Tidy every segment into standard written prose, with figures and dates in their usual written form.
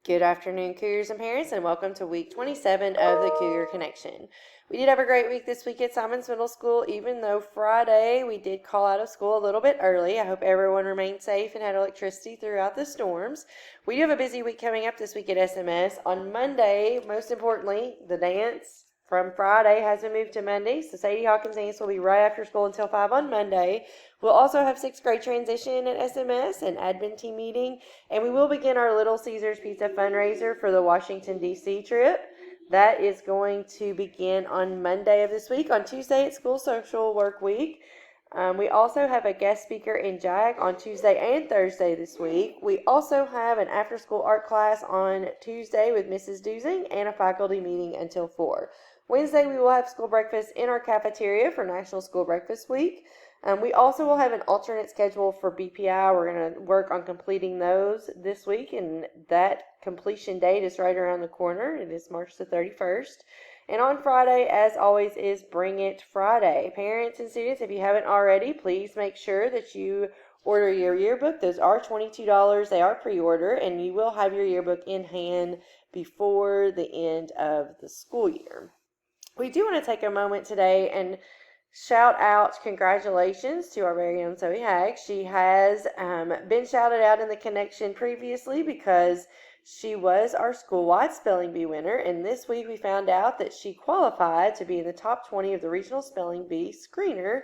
Good afternoon, Cougars and parents, and welcome to week 27 of the Cougar Connection. We did have a great week this week at Simons Middle School, even though Friday we did call out of school a little bit early. I hope everyone remained safe and had electricity throughout the storms. We do have a busy week coming up this week at SMS. On Monday, most importantly, the dance from Friday has been moved to Monday, so Sadie Hawkins dance will be right after school until 5 on Monday. We'll also have sixth grade transition at SMS and admin team meeting, and we will begin our Little Caesars Pizza fundraiser for the Washington, D.C. trip. That is going to begin on Monday of this week. On Tuesday, it's School Social Work Week. We also have a guest speaker in JAG on Tuesday and Thursday this week. We also have an after-school art class on Tuesday with Mrs. Duzing and a faculty meeting until 4. Wednesday, we will have school breakfast in our cafeteria for National School Breakfast Week. We also will have an alternate schedule for BPI. We're going to work on completing those this week, and that completion date is right around the corner. It is March the 31st. And on Friday, as always, is Bring It Friday. Parents and students, if you haven't already, please make sure that you order your yearbook. Those are $22. They are pre-order, and you will have your yearbook in hand before the end of the school year. We do want to take a moment today and shout out congratulations to our very own Zoe Hag. She has been shouted out in the connection previously because she was our school-wide spelling bee winner, and this week we found out that she qualified to be in the top 20 of the regional spelling bee screener.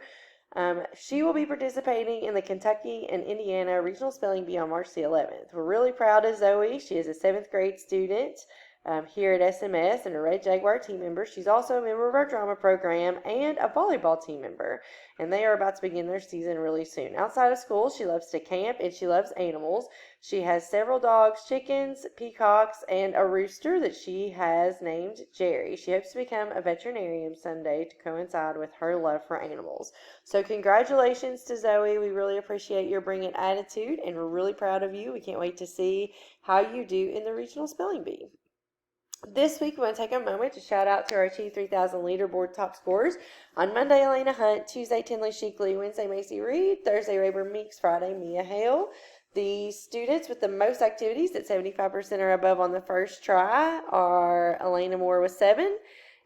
She will be participating in the Kentucky and Indiana regional spelling bee on March the 11th. We're really proud of Zoe. She is a 7th grade student here at SMS and a Red Jaguar team member. She's also a member of our drama program and a volleyball team member, and they are about to begin their season really soon. Outside of school, she loves to camp and she loves animals. She has several dogs, chickens, peacocks, and a rooster that she has named Jerry. She hopes to become a veterinarian someday to coincide with her love for animals. So congratulations to Zoe. We really appreciate your Bring It attitude, and we're really proud of you. We can't wait to see how you do in the regional spelling bee. This week, we want to take a moment to shout out to our Achieve 3000 leaderboard top scorers. On Monday, Elena Hunt. Tuesday, Tinley Sheekley. Wednesday, Macy Reed. Thursday, Rayburn Meeks. Friday, Mia Hale. The students with the most activities at 75% or above on the first try are Elena Moore with 7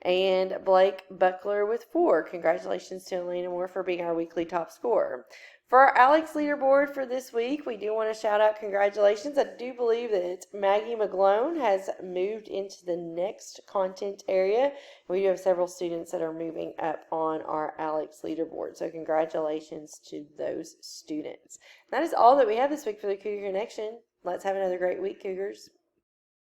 and Blake Buckler with 4. Congratulations to Elena Moore for being our weekly top scorer. For our Alex leaderboard for this week, we do want to shout out congratulations. I do believe that Maggie McGlone has moved into the next content area. We do have several students that are moving up on our Alex leaderboard. So congratulations to those students. That is all that we have this week for the Cougar Connection. Let's have another great week, Cougars.